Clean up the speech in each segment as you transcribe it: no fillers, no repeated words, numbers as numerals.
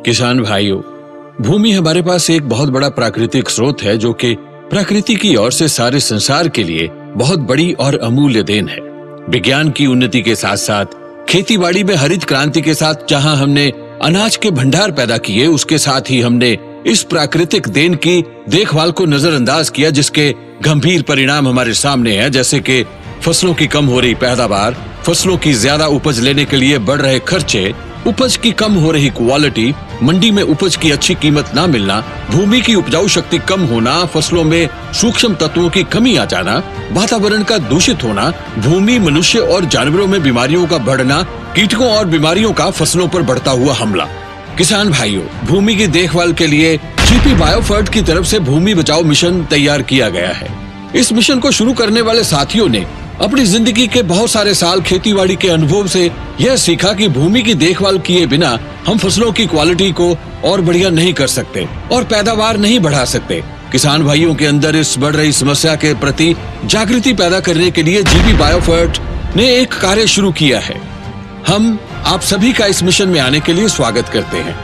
किसान भाइयों, भूमि हमारे पास एक बहुत बड़ा प्राकृतिक स्रोत है जो कि प्रकृति की ओर से सारे संसार के लिए बहुत बड़ी और अमूल्य देन है। विज्ञान की उन्नति के साथ साथ खेतीबाड़ी में हरित क्रांति के साथ जहां हमने अनाज के भंडार पैदा किए, उसके साथ ही हमने इस प्राकृतिक देन की देखभाल को नजरअंदाज किया, जिसके गंभीर परिणाम हमारे सामने हैं, जैसे कि फसलों की कम हो रही पैदावार, फसलों की ज्यादा उपज लेने के लिए बढ़ रहे खर्चे, उपज की कम हो रही क्वालिटी, मंडी में उपज की अच्छी कीमत ना मिलना, भूमि की उपजाऊ शक्ति कम होना, फसलों में सूक्ष्म तत्वों की कमी आ जाना, वातावरण का दूषित होना, भूमि, मनुष्य और जानवरों में बीमारियों का बढ़ना, कीटकों और बीमारियों का फसलों पर बढ़ता हुआ हमला। किसान भाइयों, भूमि की देखभाल के लिए जीपी बायोफर्ट की तरफ से भूमि बचाओ मिशन तैयार किया गया है। इस मिशन को शुरू करने वाले साथियों ने अपनी जिंदगी के बहुत सारे साल खेतीबाड़ी के अनुभव से यह सीखा कि भूमि की देखभाल किए बिना हम फसलों की क्वालिटी को और बढ़िया नहीं कर सकते और पैदावार नहीं बढ़ा सकते। किसान भाइयों के अंदर इस बढ़ रही समस्या के प्रति जागृति पैदा करने के लिए जीपी बायोफर्ट ने एक कार्य शुरू किया है। हम आप सभी का इस मिशन में आने के लिए स्वागत करते हैं।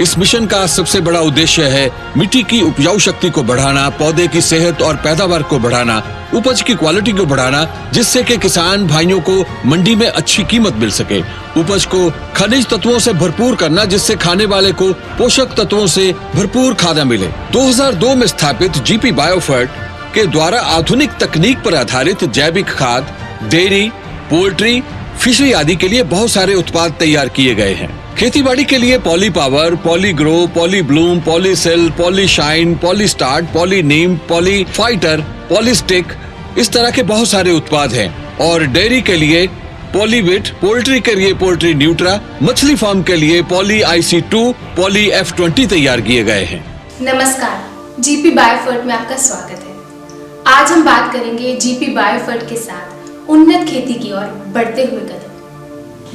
इस मिशन का सबसे बड़ा उद्देश्य है मिट्टी की उपजाऊ शक्ति को बढ़ाना, पौधे की सेहत और पैदावार को बढ़ाना, उपज की क्वालिटी को बढ़ाना, जिससे कि किसान भाइयों को मंडी में अच्छी कीमत मिल सके, उपज को खनिज तत्वों से भरपूर करना, जिससे खाने वाले को पोषक तत्वों से भरपूर खाना मिले। 2002 में स्थापित जीपी बायोफर्ट के द्वारा आधुनिक तकनीक पर आधारित जैविक खाद, डेयरी, पोल्ट्री, फिशरी आदि के लिए बहुत सारे उत्पाद तैयार किए गए हैं। खेतीबाड़ी के लिए poly power, poly grow, poly bloom, poly cell, poly shine, poly start, poly neem, poly fighter, poly stick, इस तरह के बहुत सारे उत्पाद हैं। और डेयरी के लिए पॉलीविट, पोल्ट्री के लिए पोल्ट्री न्यूट्रा, मछली फार्म के लिए पॉली IC2, पॉली F20 तैयार किए गए हैं। नमस्कार, जीपी बायोफर्ट में आपका स्वागत है। आज हम बात करेंगे जीपी बायोफर्ट के साथ उन्नत खेती की ओर बढ़ते हुए कदम।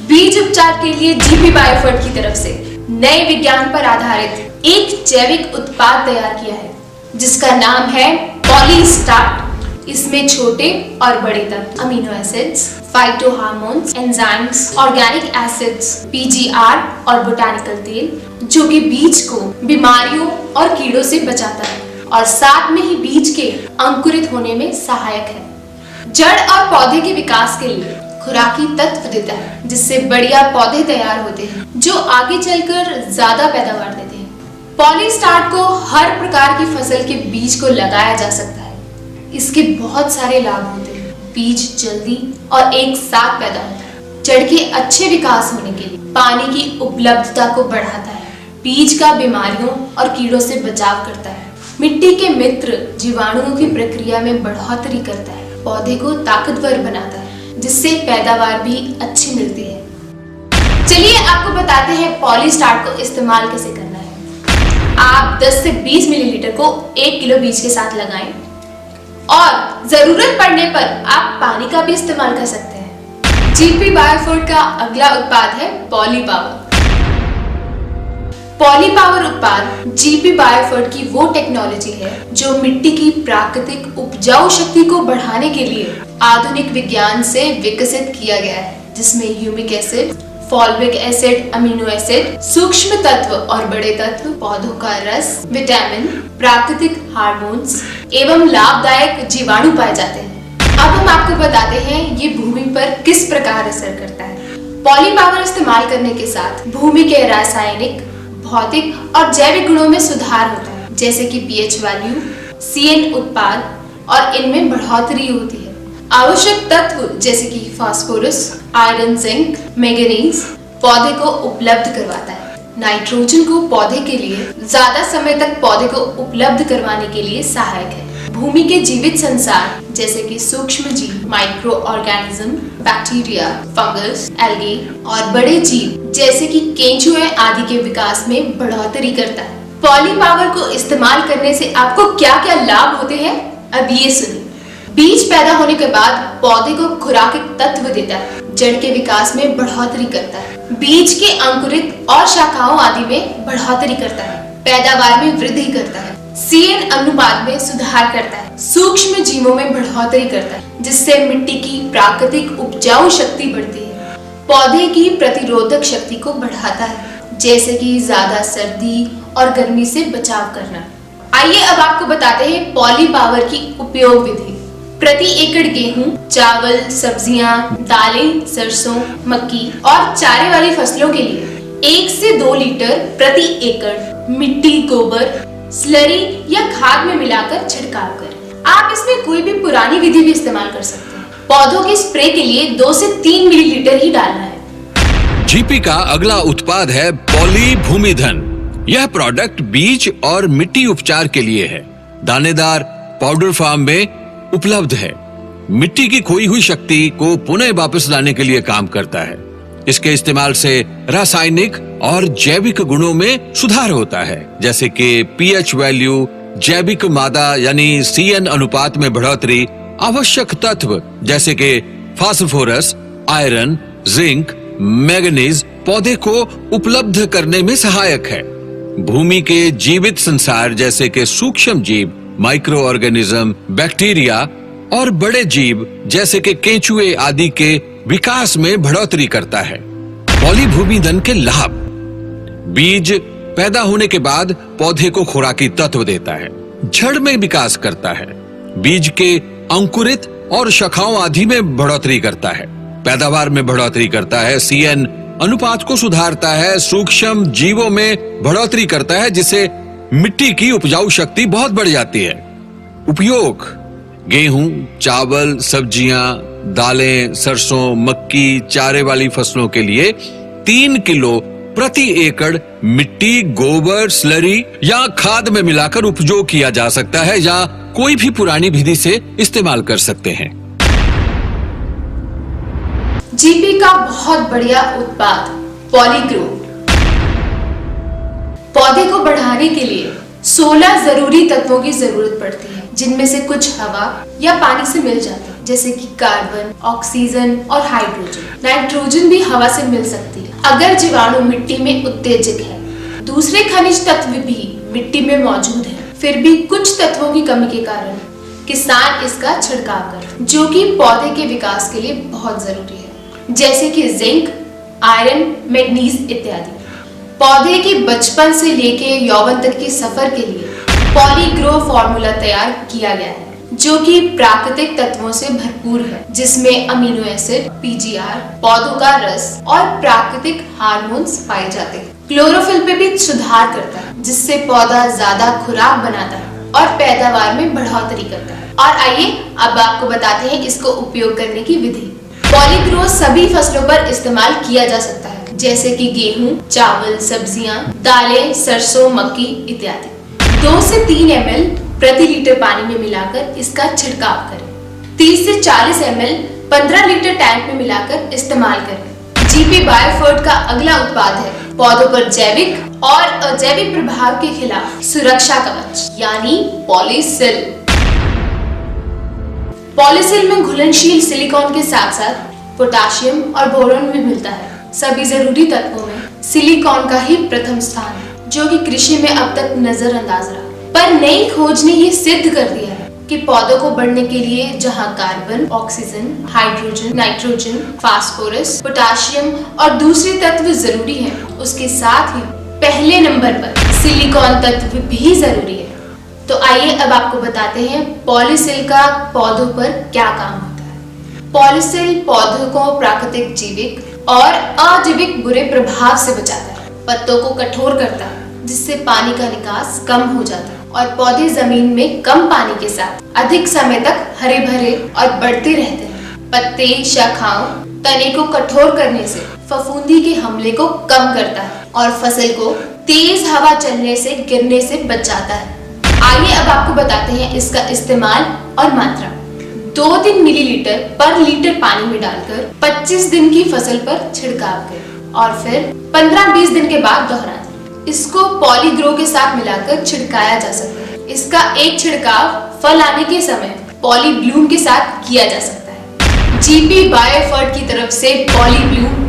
बीज उपचार के लिए जीपी बायोफर्ट की तरफ से नए विज्ञान पर आधारित एक जैविक उत्पाद तैयार किया है, जिसका नाम है पॉलीस्टार्ट। इसमें छोटे और बड़े तत्व, amino acids, phytohormones, enzymes, organic acids, PGR और बोटानिकल तेल, जो कि बीज को बीमारियों और कीड़ों से बचाता है और साथ में ही बीज के अंकुरित होने में सहायक है। जड़ और पौधे के विकास के लिए खुराकी तत्व देता है, जिससे बढ़िया पौधे तैयार होते हैं जो आगे चलकर ज्यादा पैदावार देते हैं। पॉलीस्टार्ट को हर प्रकार की फसल के बीज को लगाया जा सकता है। इसके बहुत सारे लाभ होते हैं। बीज जल्दी और एक साथ पैदा होता है, जड़ के अच्छे विकास होने के लिए पानी की उपलब्धता को बढ़ाता है, बीज का बीमारियों और कीड़ों से बचाव करता है, मिट्टी के मित्र जीवाणुओं की प्रक्रिया में बढ़ोतरी करता है, पौधे को ताकतवर बनाता है, जिससे पैदावार भी अच्छी मिलती है। चलिए आपको बताते हैं पॉलीस्टार्ट को इस्तेमाल कैसे करना है। आप 10 से 20 मिलीलीटर को 1 किलो बीज के साथ लगाएं और जरूरत पड़ने पर आप पानी का भी इस्तेमाल कर सकते हैं। जीपी बायोफर्ट का अगला उत्पाद है पॉली पावर। पॉली पावर उत्पाद जीपी बायोफर्ट की वो टेक्नोलॉजी है जो मिट्टी की प्राकृतिक उपजाऊ शक्ति को बढ़ाने के लिए आधुनिक विज्ञान से विकसित किया गया है, जिसमें humic acid, fulvic acid, amino acid, सूक्ष्म तत्व और बड़े तत्व, पौधों का रस, विटामिन, प्राकृतिक हार्मोन्स एवं लाभदायक जीवाणु पाए जाते हैं। अब हम आपको बताते हैं ये भूमि पर किस प्रकार असर करता है। पॉली पावर इस्तेमाल करने के साथ भूमि के रासायनिक, भौतिक और जैविक गुणों में सुधार होता है, जैसे कि pH वैल्यू, CN उत्पाद और इनमें बढ़ोतरी होती है। आवश्यक तत्व जैसे कि फास्फोरस, आयरन, जिंक, मैंगनीज पौधे को उपलब्ध करवाता है। नाइट्रोजन को पौधे के लिए ज्यादा समय तक पौधे को उपलब्ध करवाने के लिए सहायक है। भूमि के जीवित संसार जैसे कि सूक्ष्म जीव, micro organism, bacteria, fungus, algae और बड़े जीव जैसे कि केंचुए आदि के विकास में बढ़ोतरी करता है। पॉली पावर को इस्तेमाल करने से आपको क्या क्या लाभ होते हैं, अब ये सुनिए। बीज पैदा होने के बाद पौधे को खुराकी तत्व देता है, जड़ के विकास में बढ़ोतरी करता है, बीज के अंकुरित और शाखाओं आदि में बढ़ोतरी करता है, पैदावार में वृद्धि करता है, CN अनुपात में सुधार करता है, सूक्ष्म जीवों में बढ़ोतरी करता है, जिससे मिट्टी की प्राकृतिक उपजाऊ शक्ति बढ़ती है, पौधे की प्रतिरोधक शक्ति को बढ़ाता है, जैसे कि ज्यादा सर्दी और गर्मी से बचाव करना। आइए अब आपको बताते हैं पॉली पावर की उपयोग विधि। प्रति एकड़ गेहूं, चावल, सब्जियां, दालें, सरसों, मक्की और चारे वाली फसलों के लिए 1 से 2 लीटर प्रति एकड़ मिट्टी, गोबर, स्लरी या खाद में मिलाकर छिड़काव करें। आप इसमें कोई भी पुरानी विधि भी इस्तेमाल कर सकते हैं। पौधों के स्प्रे के लिए 2 से 3 मिलीलीटर ही डालना है। जीपी का अगला उत्पाद है पॉली भूमिधन। यह प्रोडक्ट बीज और मिट्टी उपचार के लिए है। दानेदार पाउडर फॉर्म में उपलब्ध है। मिट्टी की खोई हुई शक्ति को पुनः वापस लाने के लिए काम करता है। इसके इस्तेमाल से रासायनिक और जैविक गुणों में सुधार होता है, जैसे कि पीएच वैल्यू, जैविक मादा यानी CN अनुपात में बढ़ोतरी, आवश्यक तत्व जैसे कि फास्फोरस, आयरन, जिंक, मैग्नीज पौधे को उपलब्ध करने में सहायक है। भूमि के जीवित संसार जैसे कि सूक्ष्म जीव, माइक्रो ऑर्गेनिज्म, बैक्टीरिया और बड़े जीव जैसे कि केंचुए आदि के विकास में बढ़ोतरी करता है। पॉली भूमिधन के लाभ: बीज पैदा होने के बाद पौधे को खुराकी तत्व देता है, जड़ में विकास करता है, बीज के अंकुरित और शाखाओं आदि में बढ़ोतरी करता है, पैदावार में बढ़ोतरी करता है, CN अनुपात को सुधारता है, सूक्ष्म जीवों में बढ़ोतरी करता है, जिससे मिट्टी की उपजाऊ शक्ति बहुत बढ़ जाती है। उपयोग: गेहूं, चावल, सब्जियां, दालें, सरसों, मक्की, चारे वाली फसलों के लिए 3 किलो प्रति एकड़ मिट्टी, गोबर, स्लरी या खाद में मिलाकर उपयोग किया जा सकता है, या कोई भी पुरानी विधि से इस्तेमाल कर सकते हैं। जीपी का बहुत बढ़िया उत्पाद पॉलीग्रो। पौधे को बढ़ाने के लिए 16 जरूरी तत्वों की जरूरत पड़ती है, जिनमें से कुछ हवा या पानी से मिल जाते हैं, जैसे कि कार्बन, ऑक्सीजन और हाइड्रोजन। नाइट्रोजन भी हवा से मिल सकती है अगर जीवाणु मिट्टी में उत्तेजक है। दूसरे खनिज तत्व भी मिट्टी में मौजूद है, फिर भी कुछ तत्वों की कमी के कारण किसान इसका छिड़काव करते हैं, जो कि पौधे के विकास के लिए बहुत जरूरी है, जैसे कि जिंक, आयरन, मैग्नीज इत्यादि। पौधे के बचपन से लेके यौवन तक के सफर के लिए पॉलीग्रो फॉर्मूला तैयार किया गया है, जो कि प्राकृतिक तत्वों से भरपूर है, जिसमें अमीनो एसिड, PGR, पौधों का रस और प्राकृतिक हार्मोन्स पाए जाते हैं। क्लोरोफिल पे भी सुधार करता है, जिससे पौधा ज्यादा खुराक बनाता है और पैदावार में बढ़ोतरी करता है। और आइए अब आपको बताते हैं इसको उपयोग करने की विधि। पॉलीग्रो सभी फसलों पर इस्तेमाल किया जा सकता है, जैसे कि गेहूं, चावल, सब्जियां, दालें, सरसों, मक्की इत्यादि। 2 से 3 ml प्रति लीटर पानी में मिलाकर इसका छिड़काव करें। 30 से 40 ml 15 लीटर टैंक में मिलाकर इस्तेमाल करें। जीपी बायोफर्ट का अगला उत्पाद है पौधों पर जैविक और अजैविक प्रभाव के खिलाफ सुरक्षा कवच, यानी पॉलीसिल। पॉलीसिल में घुलनशील सिलिकॉन के साथ साथ पोटाशियम और बोरोन भी मिलता है। सभी जरूरी तत्वों में सिलिकॉन का ही प्रथम स्थान है, जो कि कृषि में अब तक नजरअंदाज रहा, पर नई खोज ने ये सिद्ध कर दिया है कि पौधों को बढ़ने के लिए जहां carbon, oxygen, hydrogen, nitrogen, phosphorus, potassium और दूसरे तत्व जरूरी हैं, उसके साथ ही पहले नंबर पर सिलिकॉन तत्व भी जरूरी है। तो आइए अब आपको बताते हैं पॉलीसिल का पौधों पर क्या काम होता है। पॉलीसिल पौधों को प्राकृतिक जैविक और अजैविक बुरे प्रभाव से बचाता है, पत्तों को कठोर करता है, जिससे पानी का निकास कम हो जाता है और पौधे जमीन में कम पानी के साथ अधिक समय तक हरे भरे और बढ़ते रहते हैं। पत्ते, शाखाओं, तने को कठोर करने से फफूंदी के हमले को कम करता है और फसल को तेज हवा चलने से गिरने से बचाता है। आइए अब आपको बताते हैं इसका इस्तेमाल और मात्रा। 2-3 मिलीलीटर पर लीटर पानी में डालकर 25 दिन की फसल पर छिड़काव करें और फिर 15-20 दिन के बाद दोहराएं। इसको पॉलीग्रो के साथ मिलाकर छिड़काया जा सकता है। इसका एक छिड़काव फल आने के समय पॉलीब्लूम के साथ किया जा सकता है। जीपी बायोफर्ट की तरफ से पॉलीब्लूम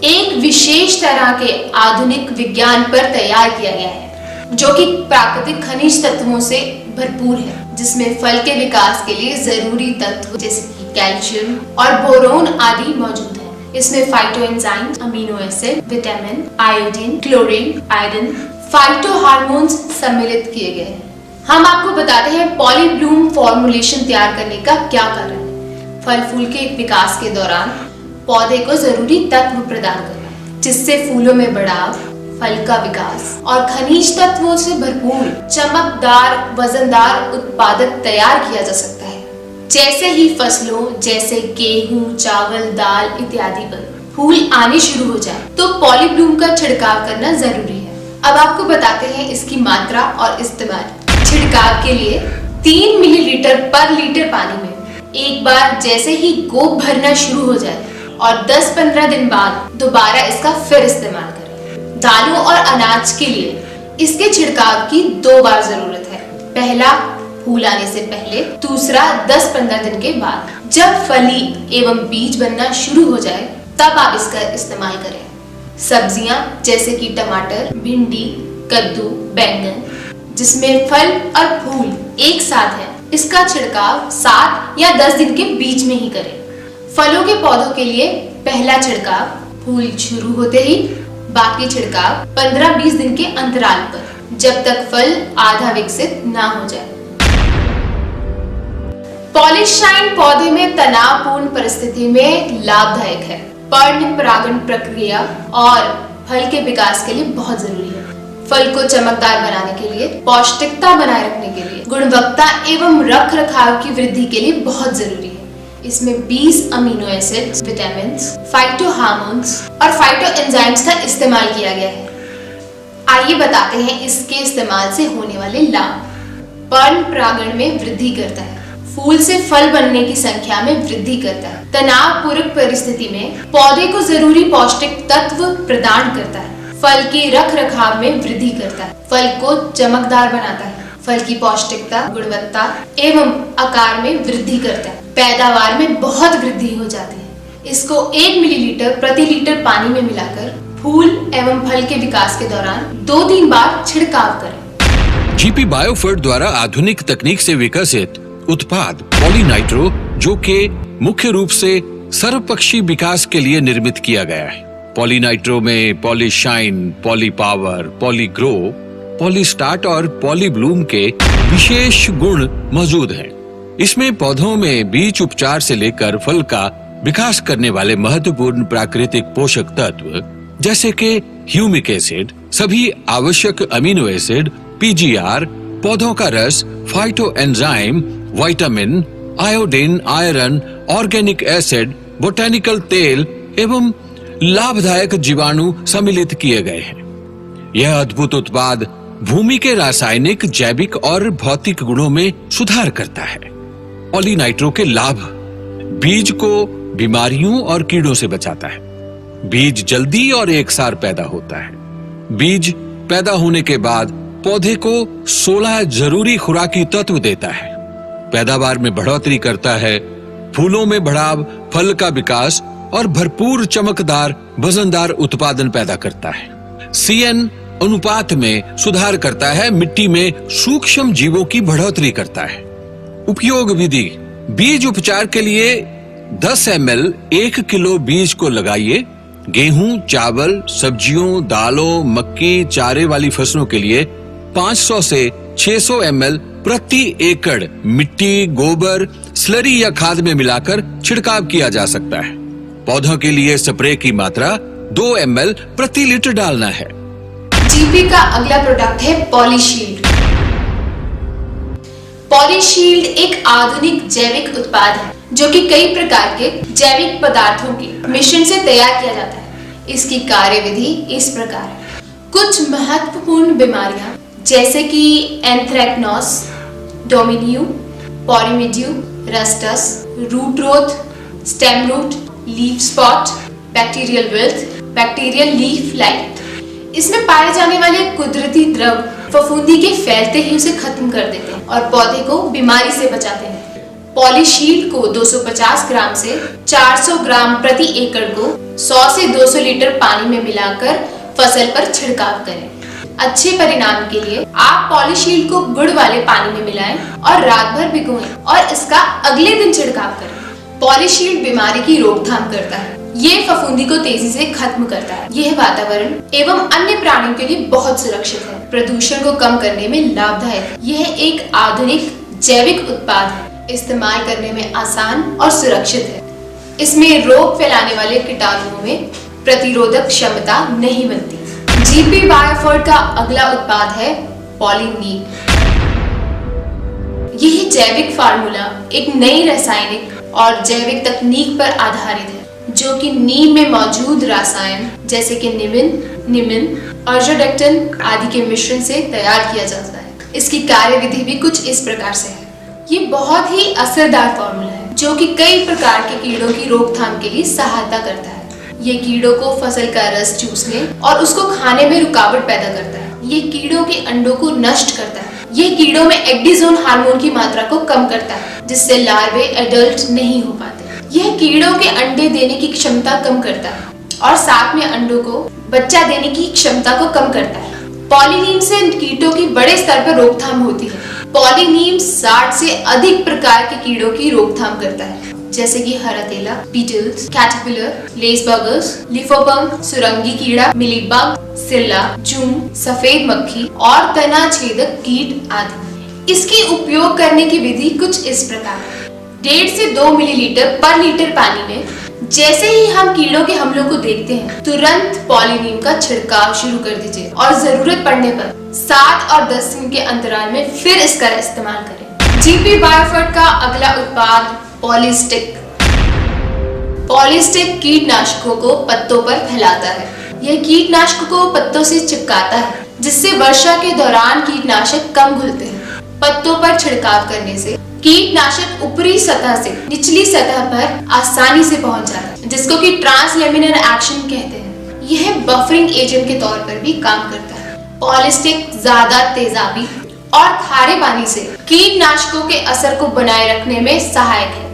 एक विशेष तरह के आधुनिक विज्ञान पर तैयार किया गया है, जो कि प्राकृतिक खनिज तत्वों से भरपूर है, जिसमें फल के विकास के लिए जरूरी तत्व जैसे कि कैल्शियम और बोरोन आदि मौजूद है। इसमें phyto enzyme, amino acid, vitamin, iodine, chlorine, iron, phyto hormones सम्मिलित किए गए हैं। हम आपको बताते हैं पॉलीब्लूम फॉर्मुलेशन तैयार करने का क्या कारण है। फल फूल के विकास के दौरान पौधे को जरूरी तत्व प्रदान करना, जिससे फूलों में बढ़ाव, फल का विकास और खनिज तत्वों से भरपूर चमकदार वजनदार उत्पादक तैयार किया जा सकता है। जैसे ही फसलों जैसे गेहूं, चावल, दाल इत्यादि पर फूल आने शुरू हो जाए तो पॉलीब्लूम का छिड़काव करना जरूरी है। अब आपको बताते हैं इसकी मात्रा और इस्तेमाल। छिड़काव के लिए 3 मिलीलीटर पर लीटर पानी में एक बार जैसे ही गोब भरना शुरू हो जाए और 10-15 दिन बाद दोबारा इसका फिर इस्तेमाल करें। दालों और अनाज के लिए इसके छिड़काव की 2 बार जरूरत है। पहला फूल आने से पहले, दूसरा 10-15 दिन के बाद। जब फली एवं बीज बनना शुरू हो जाए तब आप इसका इस्तेमाल करें। सब्जियां जैसे कि टमाटर, भिंडी, कद्दू, बैंगन जिसमें फल और फूल एक साथ है, इसका छिड़काव 7 या 10 दिन के बीच में ही करें। फलों के पौधों के लिए पहला छिड़काव फूल शुरू होते ही, बाकी छिड़काव 15-20 दिन के अंतराल पर, जब तक फल आधा विकसित ना हो जाए। पॉलीशाइन पौधे में तनावपूर्ण परिस्थिति में लाभदायक है। पर्ण परागण प्रक्रिया और फल के विकास के लिए बहुत जरूरी है। फल को चमकदार बनाने के लिए, पौष्टिकता बनाए रखने के लिए, गुणवत्ता एवं रख रखाव की वृद्धि के लिए बहुत जरूरी है। इसमें 20 amino acids, vitamin, phyto hormones और फाइटो एंजाइम्स का इस्तेमाल किया गया है। आइए बताते हैं इसके इस्तेमाल से होने वाले लाभ। पर्ण परागण में वृद्धि करता है। फूल से फल बनने की संख्या में वृद्धि करता है। तनावपूर्ण परिस्थिति में पौधे को जरूरी पौष्टिक तत्व प्रदान करता है। फल के रख रखाव में वृद्धि करता है। फल को चमकदार बनाता है। फल की पौष्टिकता, गुणवत्ता एवं आकार में वृद्धि करता है। पैदावार में बहुत वृद्धि हो जाती है। इसको 1 मिलीलीटर प्रति लीटर पानी में मिलाकर फूल एवं फल के विकास के दौरान 2-3 बार छिड़काव करें। जीपी बायोफर्ट द्वारा आधुनिक तकनीक से विकसित उत्पाद पॉलीनाइट्रो, जो कि मुख्य रूप से सर्वपक्षी विकास के लिए निर्मित किया गया है। पॉलीनाइट्रो में पॉलीशाइन, पॉलीपावर, पॉलीग्रो, पॉलीस्टार्ट और पॉलीब्लूम के विशेष गुण मौजूद हैं। इसमें पौधों में बीज उपचार से लेकर फल का विकास करने वाले महत्वपूर्ण प्राकृतिक पोषक तत्व जैसे कि ह्यूमिक एसिड, सभी आवश्यक अमीनो एसिड, पीजीआर, पौधों का रस, phyto enzyme, vitamin, iodine, iron, organic acid, botanical तेल एवं लाभदायक जीवाणु सम्मिलित किए गए हैं। यह अद्भुत उत्पाद भूमि के रासायनिक, जैविक और भौतिक गुणों में सुधार करता है। पॉलीनाइट्रो के लाभ: बीज को बीमारियों और कीड़ों से बचाता है। बीज जल्दी और एकसार पैदा होता है। बीज पैदा होने के बाद पौधे को 16 जरूरी खुराकी तत्व देता है। पैदावार में बढ़ोतरी करता है। फूलों में बढ़ाव, फल का विकास और भरपूर चमकदार वजनदार उत्पादन पैदा करता है। CN अनुपात में सुधार करता है। मिट्टी में सूक्ष्म जीवों की बढ़ोतरी करता है। उपयोग विधि: बीज उपचार के लिए 10 ml 1 किलो बीज को लगाइए। गेहूं, चावल, सब्जियों, दालों, मक्की, चारे वाली फसलों के लिए 500 से 600 ml प्रति एकड़ मिट्टी, गोबर, स्लरी या खाद में मिलाकर छिड़काव किया जा सकता है। पौधों के लिए स्प्रे की मात्रा 2 ml प्रति लीटर डालना है। जीपी का अगला प्रोडक्ट है पॉलीशील्ड। पॉलीशील्ड एक आधुनिक जैविक उत्पाद है जो कि कई प्रकार के जैविक पदार्थों के मिश्रण से तैयार किया जाता है। इसकी कार्यविधि इस प्रकार है। कुछ महत्वपूर्ण बीमारियां जैसे कि anthracnose, downy mildew, powdery mildew, rusts, root rot, stem root, leaf spot, bacterial wilt, bacterial leaf blight, इसमें पाए जाने वाले कुदरती द्रव फफूंदी के फैलते ही उसे खत्म कर देते हैं और पौधे को बीमारी से बचाते हैं। पॉलीशील्ड को 250 ग्राम से 400 ग्राम प्रति एकड़ को 100 से 200 लीटर पानी में मिलाकर फसल पर छिड़काव करें। अच्छे परिणाम के लिए आप पॉलीशील्ड को गुड़ वाले पानी में मिलाएं और रात भर भिगोएं और इसका अगले दिन छिड़काव करें। पॉलीशील्ड बीमारी की रोकथाम करता है। ये फफूंदी को तेजी से खत्म करता है। यह वातावरण एवं अन्य प्राणियों के लिए बहुत सुरक्षित है, प्रदूषण को कम करने में लाभदायक है। यह एक आधुनिक जैविक उत्पाद है, इस्तेमाल करने में आसान और सुरक्षित है। इसमें रोग फैलाने वाले कीटाणुओं में प्रतिरोधक क्षमता नहीं बनती। जीपी बायोफर्ट का अगला उत्पाद है पॉलीनीम। यह जैविक फार्मूला एक नई रासायनिक और जैविक तकनीक पर आधारित है, जो कि नीम में मौजूद रसायन जैसे कि निमिन, अर्जोडेक्टिन आदि के मिश्रण से तैयार किया जाता है। इसकी कार्यविधि भी कुछ इस प्रकार से है। ये बहुत ही असरदार फार्मूला है, जो कि कई प्रकार के कीड़ों की रोकथाम के लिए सहायता करता है। ये कीड़ों को फसल का रस चूसने और उसको खाने में रुकावट पैदा करता है। ये कीड़ों के अंडों को नष्ट करता है। ये कीड़ों में एक्डिजोन हार्मोन की मात्रा को कम करता है, जिससे लार्वे एडल्ट नहीं हो पाते। यह कीड़ों के अंडे देने की क्षमता कम करता है और साथ में अंडों को बच्चा देने की क्षमता को कम करता है। पॉलीनीम से कीटों की बड़े स्तर पर रोकथाम होती है। पॉलीनीम 60 से अधिक प्रकार के कीड़ों की रोकथाम करता है, जैसे कि हरातेला, बीटल्स, कैटरपिलर, लेसबर्गर्स, लिफोपर्म, सुरंगी कीड़ा, मिलीबग, सिल्ला, जूम, सफेद मक्खी और तना छेदक कीट आदि। इसकी उपयोग करने की विधि कुछ इस प्रकार है। 1.5 से 2 मिलीलीटर पर लीटर पानी में जैसे ही हम कीड़ों के हमलों को देखते हैं, तुरंत पॉलीनीम का छिड़काव शुरू कर दीजिए और जरूरत पड़ने पर 7 और 10 दिन के अंतराल में फिर इसका इस्तेमाल करें। जीपी बायोफर्ट का अगला उत्पाद पॉलीस्टिक। पॉलीस्टिक कीटनाशकों को पत्तों पर फैलाता है। यह कीटनाशकों को पत्तों से चिपकाता है, जिससे वर्षा के दौरान कीटनाशक कम घुलते हैं। पत्तों पर छिड़काव करने से कीटनाशक ऊपरी सतह से निचली सतह पर आसानी से पहुंच जाता है, जिसको कि ट्रांसलेमिनर एक्शन कहते हैं। यह बफरिंग एजेंट के तौर पर भी काम करता है। पॉलीस्टिक ज्यादा तेजाबी और खारे पानी से कीटनाशकों के असर को बनाए रखने में सहायक है।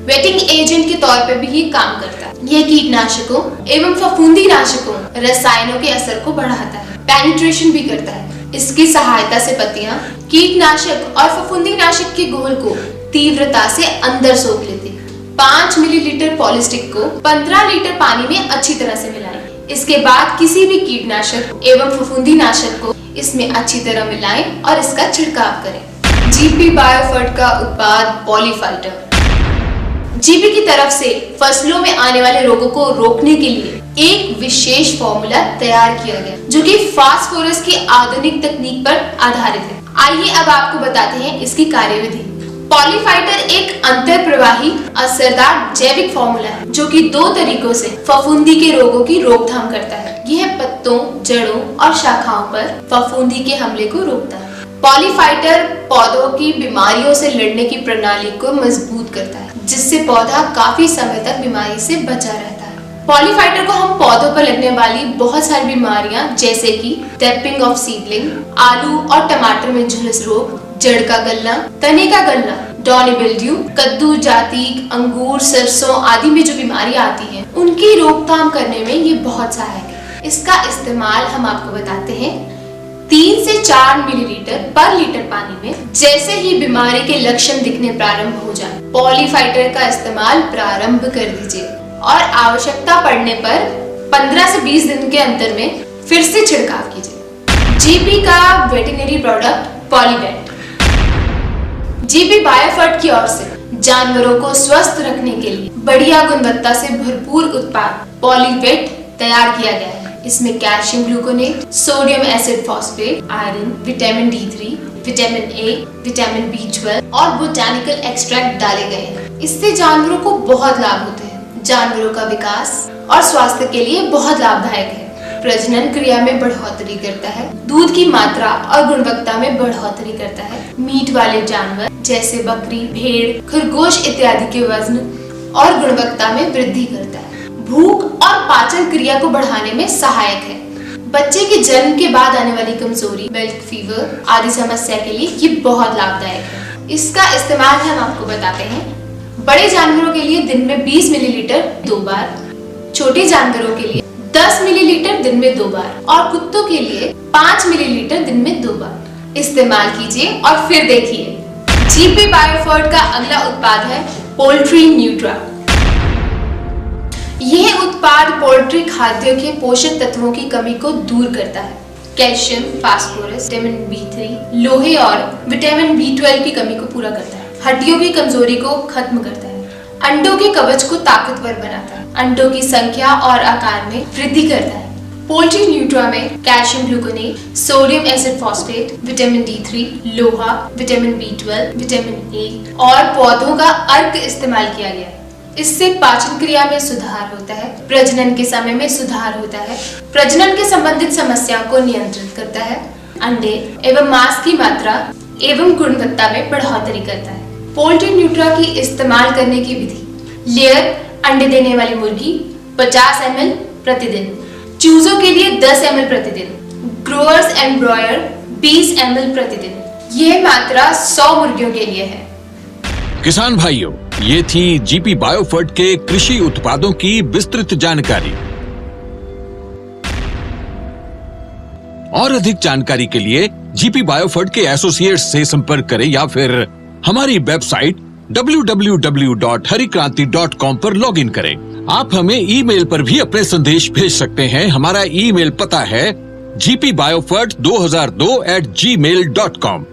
वेटिंग एजेंट के तौर पर भी ये काम करता है। यह कीटनाशकों एवं फफूंदी नाशकों रसायनों के असर को बढ़ाता है, पेनिट्रेशन भी करता है। इसकी सहायता से पत्तियां कीटनाशक और फफूंदीनाशक के घोल को तीव्रता से अंदर सोख लेती है। 5 मिलीलीटर पॉलीस्टिक को 15 लीटर पानी में अच्छी तरह से मिलाएं। इसके बाद किसी भी कीटनाशक एवं फफूंदीनाशक को इसमें अच्छी तरह मिलाएं और इसका छिड़काव करें। जीपी बायोफर्ट का उत्पाद पॉलीफाइटर। जीपी की तरफ से फसलों में आने वाले रोगों को रोकने के लिए एक विशेष फॉर्मूला तैयार किया गया, जो कि फास्फोरस की आधुनिक तकनीक पर आधारित है। आइए अब आपको बताते हैं इसकी कार्यविधि। पॉलीफाइटर एक अंतर प्रवाही असरदार जैविक फॉर्मूला है, जो कि 2 तरीकों से फफूंदी के रोगों की रोकथाम करता है। यह पत्तों, जड़ों और शाखाओं पर फफूंदी के हमले को रोकता है। पॉलीफाइटर पौधों की बीमारियों से लड़ने की प्रणाली को मजबूत करता है, जिससे पौधा काफी समय तक बीमारी से बचा रहता है। पॉलीफाइटर को हम पौधों पर लगने वाली बहुत सारी बीमारियां जैसे कि टैपिंग ऑफ सीडलिंग, आलू और टमाटर में झुलस रोग, जड़ का गलना, तने का गलना, डॉनी मिल्ड्यू, कद्दू, जाति, अंगूर, सरसों आदि में जो बीमारी आती हैं, उनकी रोकथाम करने में ये बहुत सहायक है। इसका इस्तेमाल हम आपको बताते हैं 3 से 4 मिलीलीटर पर लीटर पानी में जैसे ही बीमारी के लक्षण दिखने प्रारंभ हो जाए, पॉलीफाइटर का इस्तेमाल प्रारंभ कर दीजिए और आवश्यकता पड़ने पर 15 से 20 दिन के अंतर में फिर से छिड़काव कीजिए। जीपी का वेटरनरी प्रोडक्ट पॉलीवेट। जीपी बायोफर्ट की ओर से जानवरों को स्वस्थ रखने के लिए बढ़िया गुणवत्ता से भरपूर उत्पाद पॉलीवेट तैयार किया गया है। इसमें calcium gluconate, sodium acid phosphate, iron, vitamin D3, vitamin A, vitamin B12 और बोटानिकल एक्सट्रैक्ट डाले गए हैं। इससे जानवरों को बहुत लाभ होते हैं। जानवरों का विकास और स्वास्थ्य के लिए बहुत लाभदायक है। प्रजनन क्रिया में बढ़ोतरी करता है, दूध की मात्रा और गुणवत्ता में बढ़ोतरी करता है। मीट वाले जानवर जैसे बकरी, भेड़, खरगोश इत्यादि के वजन और गुणवत्ता में वृद्धि करता है। भूख और पाचन क्रिया को बढ़ाने में सहायक है। बच्चे के जन्म के बाद आने वाली कमजोरी, मिल्क फीवर आदि समस्या के लिए ये बहुत लाभदायक है। इसका इस्तेमाल हम आपको बताते हैं। बड़े जानवरों के लिए दिन में 20 मिलीलीटर 2 बार, छोटे जानवरों के लिए 10 मिलीलीटर दिन में 2 बार और कुत्तों के लिए 5 मिलीलीटर दिन में 2 बार इस्तेमाल कीजिए और फिर देखिए। जीपी बायोफर्ट का अगला उत्पाद है पोल्ट्री न्यूट्रा। यह उत्पाद पोल्ट्री खाद्यों के पोषक तत्वों की कमी को दूर करता है। कैल्शियम, फास्फोरस, विटामिन B3, लोहे और विटामिन B12 की कमी को पूरा करता है। हड्डियों की कमजोरी को खत्म करता है। अंडों के कवच को ताकतवर बनाता है। अंडों की संख्या और आकार में वृद्धि करता है। पोल्ट्री न्यूट्रा में calcium gluconate, sodium acid phosphate, vitamin D3, लोहा, विटामिन B12, विटामिन A और पौधों का अर्क इस्तेमाल किया गया है। इससे पाचन क्रिया में सुधार होता है, प्रजनन के समय में सुधार होता है, प्रजनन के संबंधित समस्याओं को नियंत्रित करता है, अंडे एवं मांस की मात्रा एवं गुणवत्ता में बढ़ोतरी करता है। पोल्ट्री न्यूट्रा की इस्तेमाल करने की विधि: लेयर अंडे देने वाली मुर्गी 50 ml प्रतिदिन, चूजों के लिए 10 ml प्रतिदिन, ग्रोअर्स एंड ब्रॉयर 20 ml प्रतिदिन। यह मात्रा 100 मुर्गियों के लिए है। किसान भाइयों, ये थी जीपी बायोफर्ट के कृषि उत्पादों की विस्तृत जानकारी। और अधिक जानकारी के लिए जीपी बायोफर्ट के एसोसिएट्स से संपर्क करें या फिर हमारी वेबसाइट www.harikranti.com पर लॉगिन करें। आप हमें ईमेल पर भी अपने संदेश भेज सकते हैं। हमारा ईमेल पता है gpbiofert2002@gmail.com।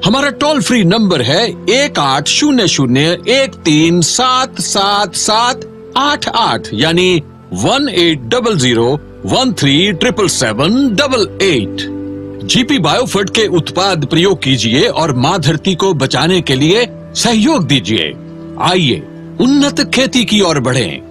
हमारा टोल फ्री नंबर है 1800-13777788 यानी 1800-13777788। जीपी बायोफर्ट के उत्पाद प्रयोग कीजिए और माँ धरती को बचाने के लिए सहयोग दीजिए। आइए उन्नत खेती की ओर बढ़ें।